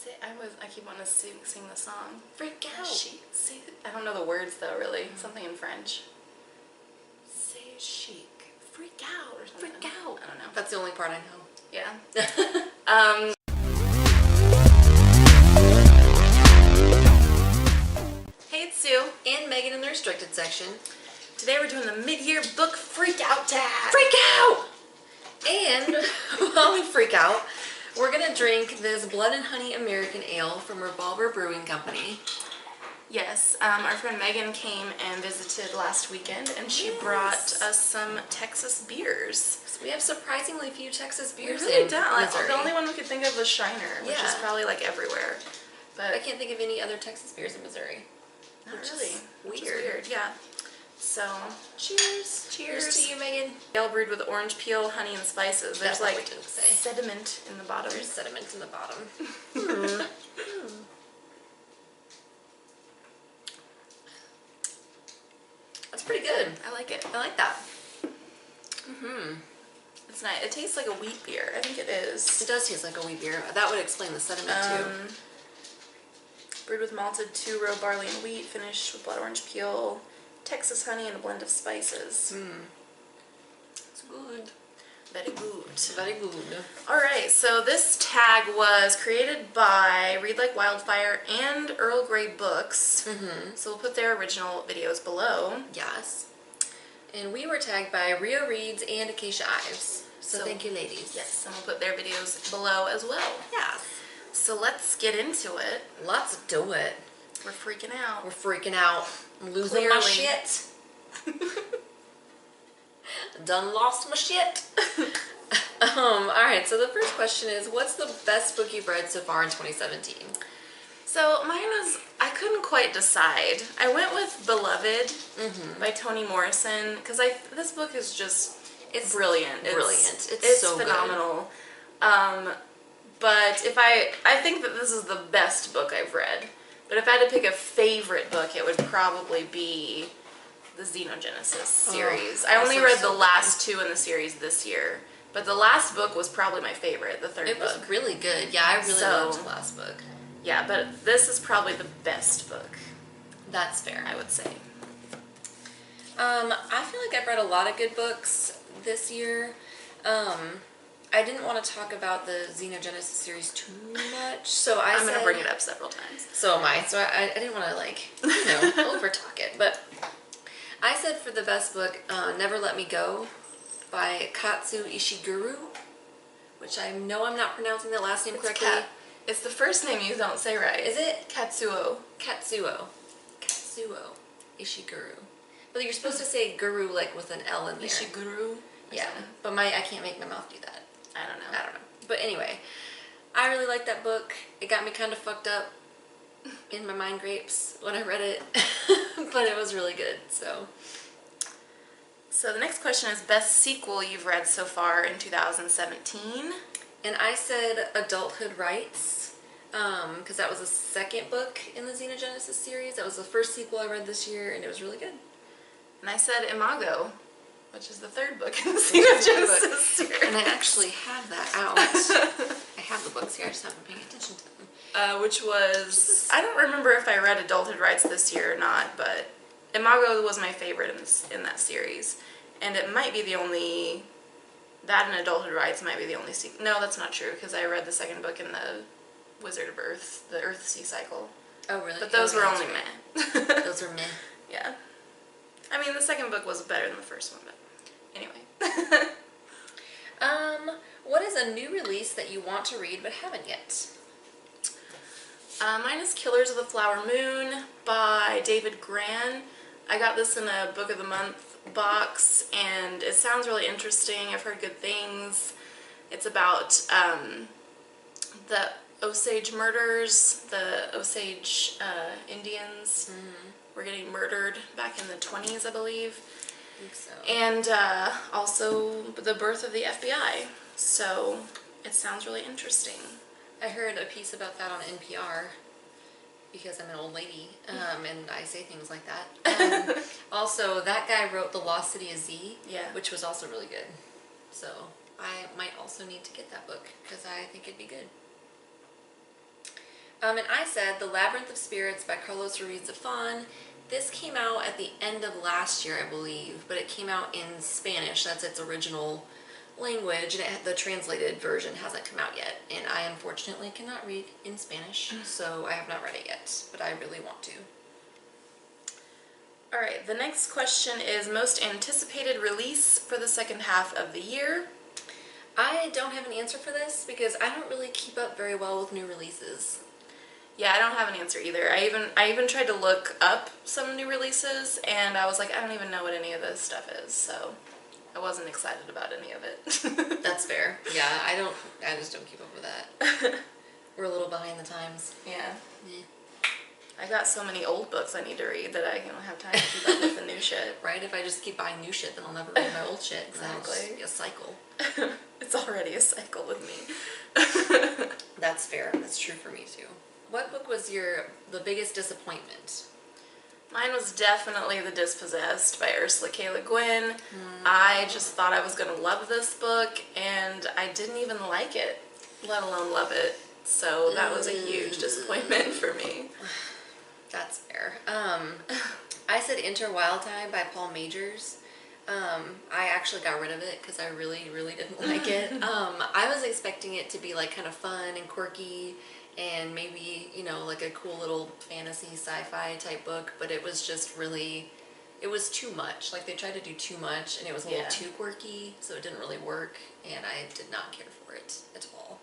I keep wanting to sing the song. Freak out. I don't know the words though, really. Something in French. Say chic. Freak out or something. Freak out. I don't know. That's the only part I know. Yeah. Hey, it's Sue. And Megan in the restricted section. Today we're doing the mid-year book freak out tag. Freak out! And while we freak out, we're gonna drink this Blood and Honey American Ale from Revolver Brewing Company. Yes, our friend Megan came and visited last weekend, and she brought us some Texas beers. So we have surprisingly few Texas beers. We really in don't. Like, Missouri. the only one we could think of was Shiner, which is probably like everywhere. But I can't think of any other Texas beers in Missouri. Not really. Which is Weird. Yeah. So, cheers. Cheers to you, Megan. Ale brewed with orange peel, honey, and spices. There's That's like what we didn't say. sediment in the bottom. There's sediment in the bottom. That's pretty good. I like it. I like that. It's nice. It tastes like a wheat beer. I think it is. It does taste like a wheat beer. That would explain the sediment too. Brewed with malted 2-row barley and wheat, finished with blood orange peel, Texas honey, and a blend of spices. It's good. Very good. Very good. Alright, so this tag was created by Read Like Wildfire and Earl Grey Books. So we'll put their original videos below. Yes. And we were tagged by Rio Reads and Acacia Ives. So thank you, ladies. Yes, and we'll put their videos below as well. Yes. So let's get into it. Let's do it. We're freaking out. We're freaking out. I'm losing my shit. Done lost my shit. Alright, so the first question is, what's the best book you've read so far in 2017? So mine was, I couldn't quite decide. I went with Beloved by Toni Morrison, because this book is just, it's brilliant. It's so phenomenal. But if I think that this is the best book I've read. But if I had to pick a favorite book, it would probably be the Xenogenesis series. I only read the last two in the series this year. But the last book was probably my favorite, the third book. It was really good. Yeah, I really loved the last book. Yeah, but this is probably the best book. That's fair. I would say. I feel like I've read a lot of good books this year. I didn't want to talk about the Xenogenesis series too much, so I'm going to bring it up several times. So am I. So I didn't want to, over talk it. But I said for the best book, Never Let Me Go by Katsu Ishiguro, which I know I'm not pronouncing that last name correctly. It's the first name you don't say right. Is it? Katsuo. Katsuo Ishiguro. But you're supposed to say guru like with an L in there. Ishiguro? Yeah, but I can't make my mouth do that. I don't know. But anyway, I really liked that book. It got me kind of fucked up in my mind grapes when I read it. But it was really good, so the next question is best sequel you've read so far in 2017. And I said Adulthood Rights, because that was the second book in the Xenogenesis series. That was the first sequel I read this year, and it was really good. And I said Imago, which is the third book in the Xenogenesis series. And I actually have that out. I have the books here, I just haven't been paying attention to them. Which was, I don't remember if I read Adulthood Rights this year or not, but Imago was my favorite in that series. And it might be the only, that and Adulthood Rights might be the only sequel. No, that's not true, because I read the second book in the Wizard of Earth, the Earth Sea Cycle. Oh, really? But those were only meh. Those were meh. Yeah. I mean, the second book was better than the first one, but anyway. What is a new release that you want to read but haven't yet? Mine is Killers of the Flower Moon by David Gran. I got this in a Book of the Month box, and it sounds really interesting. I've heard good things. It's about the Osage murders, the Osage Indians were getting murdered back in the 20s, I believe. I think so. And also the birth of the FBI. So it sounds really interesting. I heard a piece about that on NPR because I'm an old lady, and I say things like that. Also, that guy wrote The Lost City of Z, which was also really good. So I might also need to get that book because I think it'd be good. And I said The Labyrinth of Spirits by Carlos Ruiz Zafón. This came out at the end of last year, I believe, but it came out in Spanish. That's its original language, and the translated version hasn't come out yet. And I unfortunately cannot read in Spanish, so I have not read it yet, but I really want to. Alright, the next question is most anticipated release for the second half of the year. I don't have an answer for this because I don't really keep up very well with new releases. Yeah, I don't have an answer either. I even tried to look up some new releases, and I was like, I don't even know what any of this stuff is, so I wasn't excited about any of it. That's fair. Yeah, I just don't keep up with that. We're a little behind the times. Yeah. Yeah. I got so many old books I need to read that I don't have time to keep up with the new shit. Right? If I just keep buying new shit, then I'll never read my old shit. Exactly. That'll just be a cycle. It's already a cycle with me. That's fair. That's true for me too. What book was the biggest disappointment? Mine was definitely The Dispossessed by Ursula K. Le Guin. I just thought I was going to love this book, and I didn't even like it, let alone love it. So that was a huge disappointment for me. That's fair. I said Enter Wild Time by Paul Majors. I actually got rid of it because I really, really didn't like it. I was expecting it to be like kind of fun and quirky and maybe, you know, like a cool little fantasy sci-fi type book, but it was just really, it was too much. Like they tried to do too much and it was a little too quirky, so it didn't really work, and I did not care for it at all.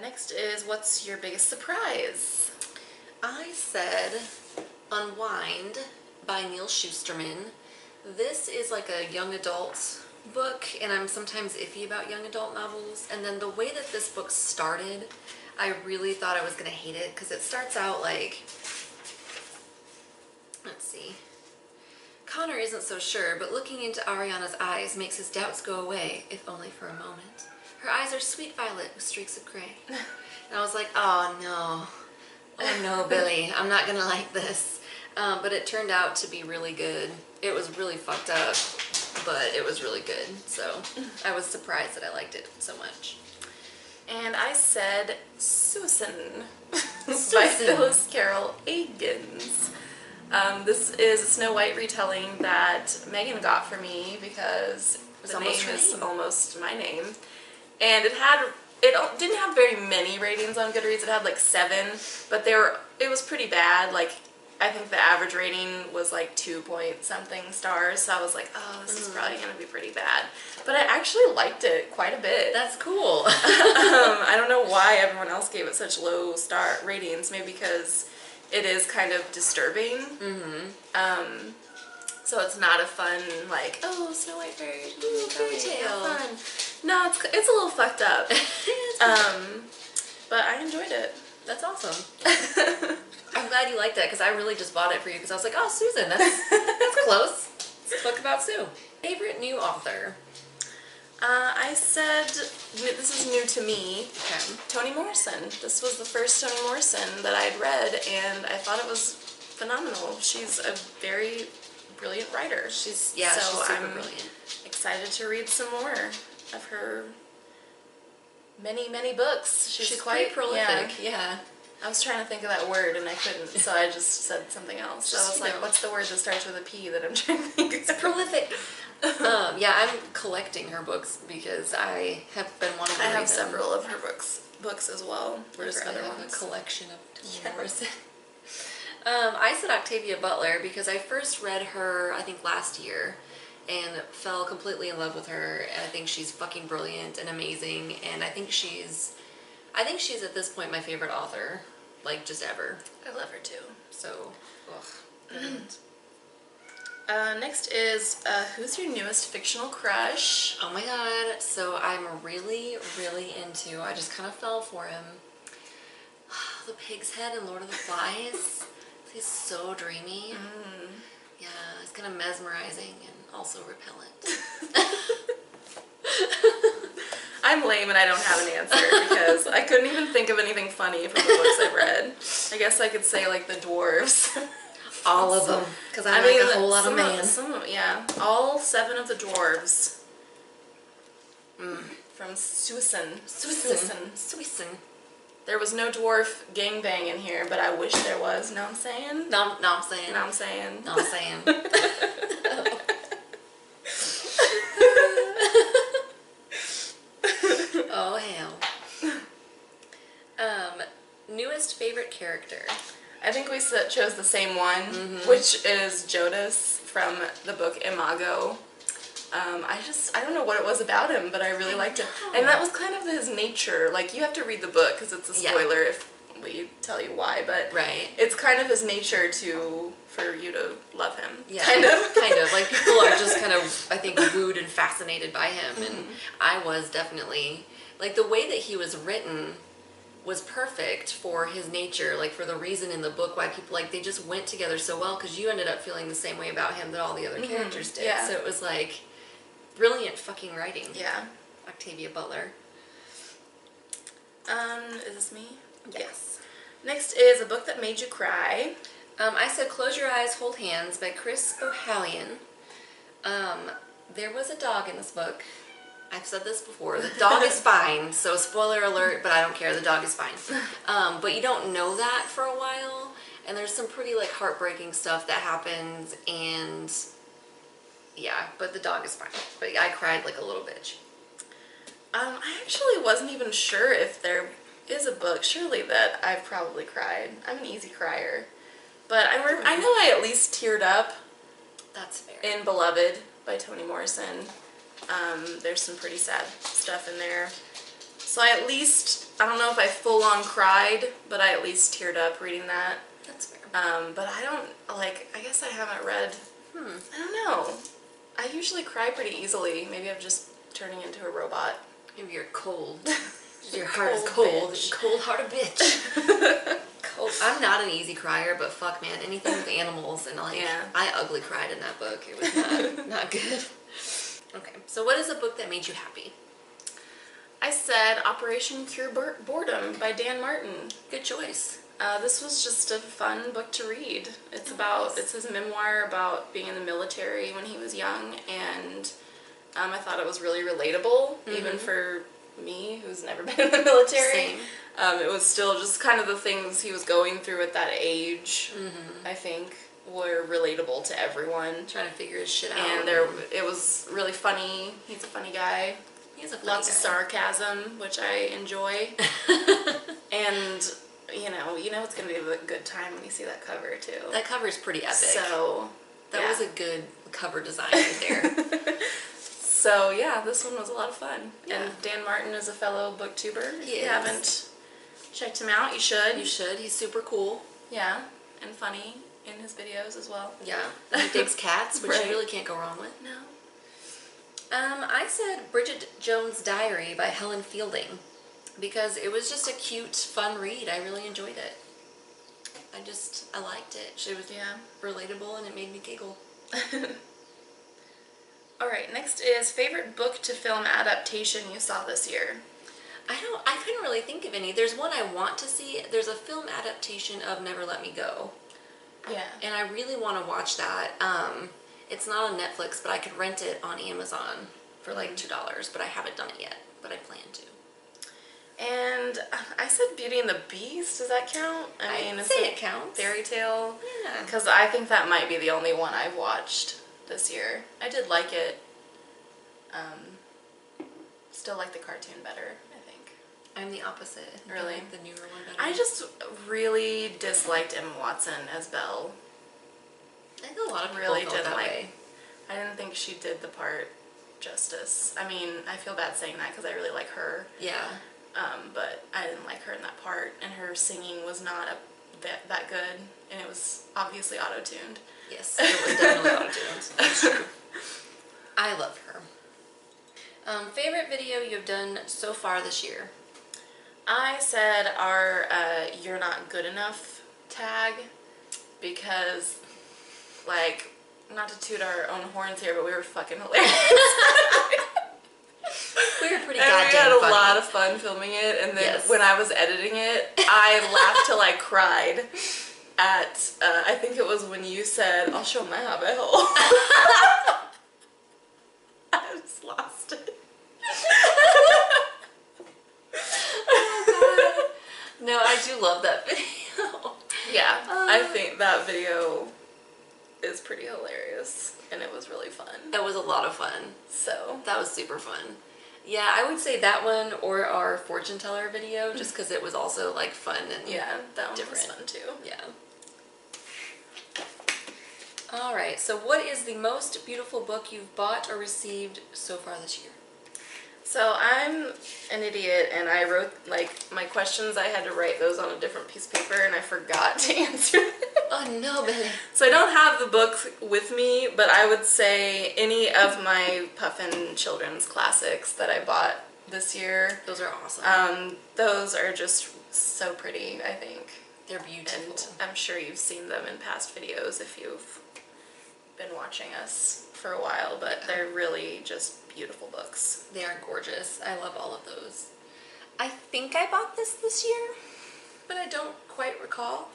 Next is, what's your biggest surprise? I said Unwind by Neil Shusterman. This is like a young adult book, and I'm sometimes iffy about young adult novels. And then the way that this book started, I really thought I was going to hate it, because it starts out like, let's see. Connor isn't so sure, but looking into Ariana's eyes makes his doubts go away, if only for a moment. Her eyes are sweet violet with streaks of gray. And I was like, oh no. Oh no, Billy, I'm not going to like this. But it turned out to be really good. It was really fucked up, but it was really good. So I was surprised that I liked it so much. And I said Susan by Phyllis Carol Eakins. This is a Snow White retelling that Megan got for me because the name is almost my name. And it didn't have very many ratings on Goodreads. It had like 7, but it was pretty bad. Like, I think the average rating was like 2-point-something stars, so I was like, oh, this is probably going to be pretty bad. But I actually liked it quite a bit. That's cool. I don't know why everyone else gave it such low star ratings, maybe because it is kind of disturbing. So it's not a fun, like, oh, Snow White fairy tale, fun. No, it's a little fucked up. But I enjoyed it. That's awesome. I'm glad you liked that, because I really just bought it for you because I was like, oh, Susan, that's close. It's a book about Sue. Favorite new author? I said, this is new to me, Okay. Toni Morrison. This was the first Toni Morrison that I'd read, and I thought it was phenomenal. She's a very brilliant writer. She's super brilliant. Excited to read some more of her many, many books. She's quite prolific. Yeah. I was trying to think of that word and I couldn't, so I just said something else. So I was like, what's the word that starts with a P that I'm trying to think of? Prolific. Yeah, I'm collecting her books because I have been wanting to read them. I have several of her books as well. There's other ones. A collection of Toni Morrison. I said Octavia Butler because I first read her, I think, last year, and fell completely in love with her. And I think she's fucking brilliant and amazing, and I think she's at this point my favorite author, like, just ever. I love her too. So, brilliant. Next is, who's your newest fictional crush? Oh my god, so I'm really, really into, I just kind of fell for him. The Pig's Head in Lord of the Flies. He's so dreamy. Yeah, it's kind of mesmerizing and also repellent. I'm lame and I don't have an answer because I couldn't even think of anything funny from the books I've read. I guess I could say, like, the dwarves. All of them. Because I like a whole lot of man. Yeah, all 7 of the dwarves. From Susan. There was no dwarf gangbang in here, but I wish there was. Know what I'm saying? No, I'm saying. Know what I'm saying? No, I'm saying. Oh, hell. Newest favorite character. I think we chose the same one, which is Jodas from the book Imago. I don't know what it was about him, but I really liked it. And that was kind of his nature. Like, you have to read the book because it's a spoiler if we tell you why, but it's kind of his nature for you to love him. Yeah, kind of. Kind of. Like, people are just kind of, I think, wooed and fascinated by him, and I was definitely, like, the way that he was written was perfect for his nature, like, for the reason in the book why people, like, they just went together so well, because you ended up feeling the same way about him that all the other characters did. Yeah. So it was, like, brilliant fucking writing. Yeah. Octavia Butler. Is this me? Yes. Next is A Book That Made You Cry. I said Close Your Eyes, Hold Hands by Chris O'Hallion. There was a dog in this book. I've said this before. The dog is fine, so spoiler alert, but I don't care. The dog is fine. But you don't know that for a while, and there's some pretty, like, heartbreaking stuff that happens, and yeah, but the dog is fine. But I cried like a little bitch. I actually wasn't even sure if there is a book, surely, that I've probably cried. I'm an easy crier. But I know I at least teared up. That's fair. In Beloved by Toni Morrison. There's some pretty sad stuff in there. So I don't know if I full on cried, but I at least teared up reading that. That's fair. But I guess I haven't read, I don't know. I usually cry pretty easily. Maybe I'm just turning into a robot. Maybe you're cold. Your heart is cold. Cold-hearted bitch. Cold. I'm not an easy crier, but fuck, man, anything with animals and I ugly cried in that book. It was not good. Okay, so what is a book that made you happy? I said Operation Cure Boredom by Dan Martin. Good choice. This was just a fun book to read. It's his memoir about being in the military when he was young, and I thought it was really relatable, even for me, who's never been in the military. Same. It was still just kind of the things he was going through at that age, I think, were relatable to everyone. Trying to figure his shit out. And it was really funny. He's a funny guy. Lots of sarcasm, which I enjoy. And you know it's going to be a good time when you see that cover, too. That cover is pretty epic. So, that was a good cover design right there. So, yeah, this one was a lot of fun. Yeah. And Dan Martin is a fellow booktuber. He If you is. haven't checked him out, you should. You should. He's super cool. Yeah, and funny in his videos as well. Yeah. And he digs cats, which Right. you really can't go wrong with. No. I said Bridget Jones' Diary by Helen Fielding because it was just a cute, fun read. I really enjoyed it. I liked it. She was relatable and it made me giggle. Alright, next is favorite book to film adaptation you saw this year. I couldn't really think of any. There's one I want to see. There's a film adaptation of Never Let Me Go. Yeah. And I really want to watch that. It's not on Netflix, but I could rent it on Amazon for like $2, but I haven't done it yet, but I plan to. And I said Beauty and the Beast. Does that count? I say it counts. Fairy tale. Yeah. Because I think that might be the only one I've watched this year. I did like it. Still like the cartoon better, I think. I'm the opposite. Really? I like the newer one better. I just really disliked Emma Watson as Belle. I think a lot of people Really felt didn't that like. way. I didn't think she did the part justice. I mean, I feel bad saying that because I really like her. Yeah. But I didn't like her in that part, and her singing was not that good, and it was obviously auto-tuned. Yes, it was definitely auto-tuned. That's true. I love her. Favorite video you've done so far this year? I said our You're Not Good Enough tag because, like, not to toot our own horns here, but we were fucking hilarious. We were pretty and goddamn we had a funny. lot of fun filming it, and then when I was editing it, I laughed till I cried at, I think it was when you said, I'll show my hobby hole. I just lost it. Oh, God. know, I do love that video. Yeah, I think that video is pretty hilarious, and it was really fun. It was a lot of fun. So That was super fun. Yeah, I would say that one or our fortune teller video, just because it was also like fun and yeah, that one different. was fun too. Yeah. All right. So, what is the most beautiful book you've bought or received so far this year? So I'm an idiot, and I wrote, like, my questions, I had to write those on a different piece of paper, and I forgot to answer them. Oh no, baby. So I don't have the book with me, but I would say any of my Puffin children's classics that I bought this year. Those are awesome. Those are just so pretty, I think. They're beautiful. And I'm sure you've seen them in past videos if you've been watching us for a while, but they're really just beautiful books. They are gorgeous. I love all of those. I think I bought this year, but I don't quite recall.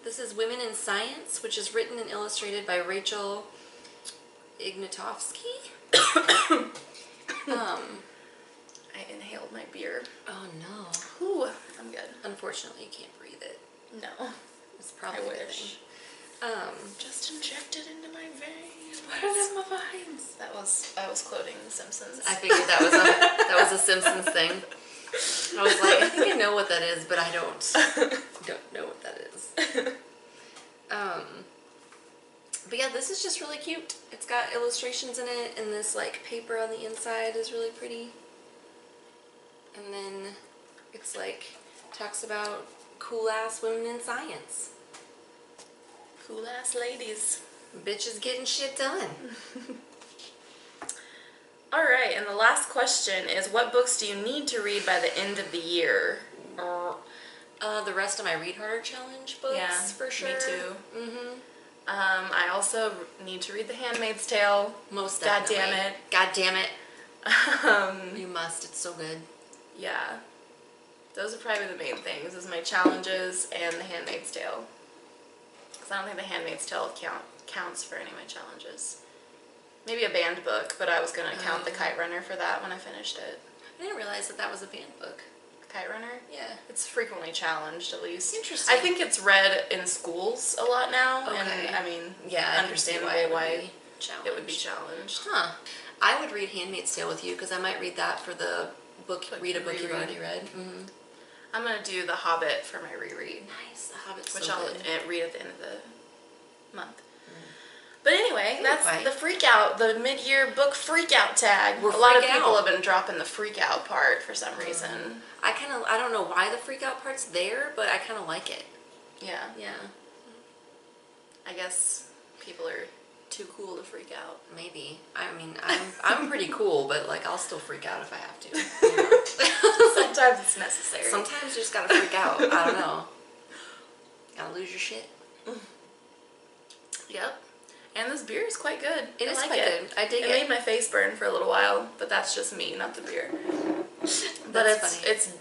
This is Women in Science, which is written and illustrated by Rachel Ignatowski. I inhaled my beer. Oh no. Ooh, I'm good. Unfortunately, you can't breathe it. No. It's probably I a good wish. thing. Just inject it into my veins. What are them vines? I was quoting The Simpsons. I figured that was a Simpsons thing. I was like, I think I know what that is, but I don't know what that is. But yeah, this is just really cute. It's got illustrations in it, and this like paper on the inside is really pretty. And then it's like talks about cool ass women in science. Cool ass ladies. Bitches getting shit done. All right, and the last question is, what books do you need to read by the end of the year? The rest of my Read Harder Challenge books, for sure. Me too. Mm-hmm. I also need to read The Handmaid's Tale. Most God definitely. damn it. God damn it. You must. It's so good. Yeah. Those are probably the main things, is my challenges and The Handmaid's Tale. Because I don't think The Handmaid's Tale counts for any of my challenges. Maybe a banned book, but I was going to count The Kite Runner for that when I finished it. I didn't realize that was a banned book. Kite Runner? Yeah. It's frequently challenged, at least. Interesting. I think it's read in schools a lot now, Okay. and I mean, yeah, understandably why it would be challenged. Huh. I would read Handmaid's Tale with you, because I might read that for the book, read a book you've already read. Mm-hmm. I'm going to do The Hobbit for my reread. Nice. The Hobbit's which so I'll good. read at the end of the month. But anyway, that's Anyway. the freak out, the mid-year book freak out tag. We're a lot of freak people out. have been dropping the freak out part for some reason. I don't know why the freak out part's there, but I kind of like it. Yeah. Yeah. I guess people are too cool to freak out. Maybe. I mean, I'm pretty cool, but like I'll still freak out if I have to. Sometimes it's necessary. Sometimes you just gotta freak out. I don't know. Gotta lose your shit. Yep. And this beer is quite good. It I is like quite it. good. I dig It it. made my face burn for a little while, but that's just me, not the beer. But That's funny. it's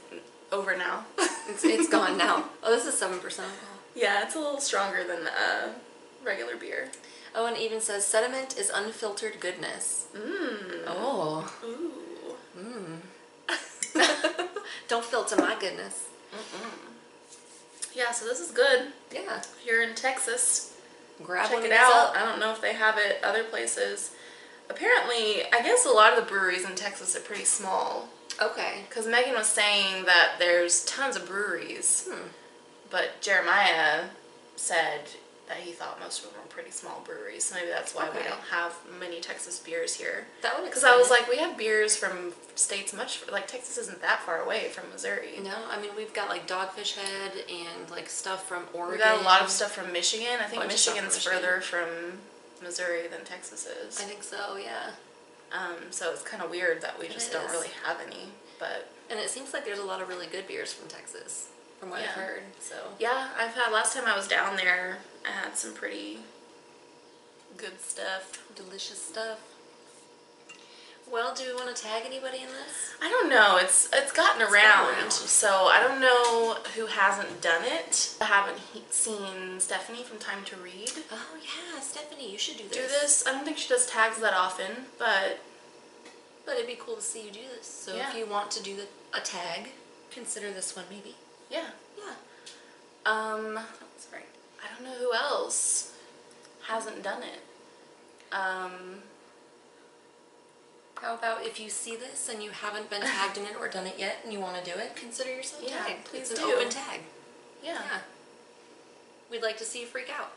over now. It's gone now. Oh, this is 7% alcohol. Yeah, it's a little stronger than regular beer. Oh, and it even says sediment is unfiltered goodness. Mmm. Oh. Ooh. Mmm. Don't filter my goodness. Yeah, so this is good. Yeah. If you're in Texas, Grab check one it of these out. up. I don't know if they have it other places. Apparently, I guess a lot of the breweries in Texas are pretty small. Okay. Because Megan was saying that there's tons of breweries, but Jeremiah said that he thought most of them were pretty small breweries. So maybe that's why we Okay. don't have many Texas beers here. That would Because I was like, we have beers from states like Texas isn't that far away from Missouri. No, I mean we've got like Dogfish Head and like stuff from Oregon. We got a lot of stuff from Michigan. I think Bunch of stuff from Michigan's Michigan. further from Missouri than Texas is. I think so, yeah. So it's kind of weird that we It just don't is. really have any. But And it seems like there's a lot of really good beers from Texas, from what I've Yeah. heard. So yeah, last time I was down there, I had some pretty good stuff. delicious stuff. Well, do we want to tag anybody in this? I don't know. It's gotten It's around, gone around. so I don't know who hasn't done it. I haven't seen Stephanie from Time to Read Oh yeah, Stephanie, you should do this. do this. I don't think she does tags that often, but But it'd be cool to see you do this. So Yeah. if you want to do a tag, consider this one maybe. Yeah. Yeah. Sorry. I don't know who else hasn't done it. How about if you see this and you haven't been tagged in it or done it yet and you want to do it, consider yourself Yeah, tagged. please it's do. an open tag. Yeah. We'd like to see you freak out.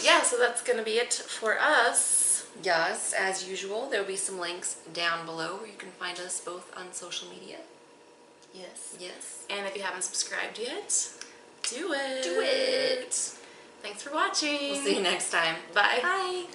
Yeah, so that's going to be it for us. Yes, as usual, there will be some links down below where you can find us both on social media. Yes. Yes. And if you haven't subscribed yet, do it. Do it. Thanks for watching. We'll see you next time. Bye. Bye.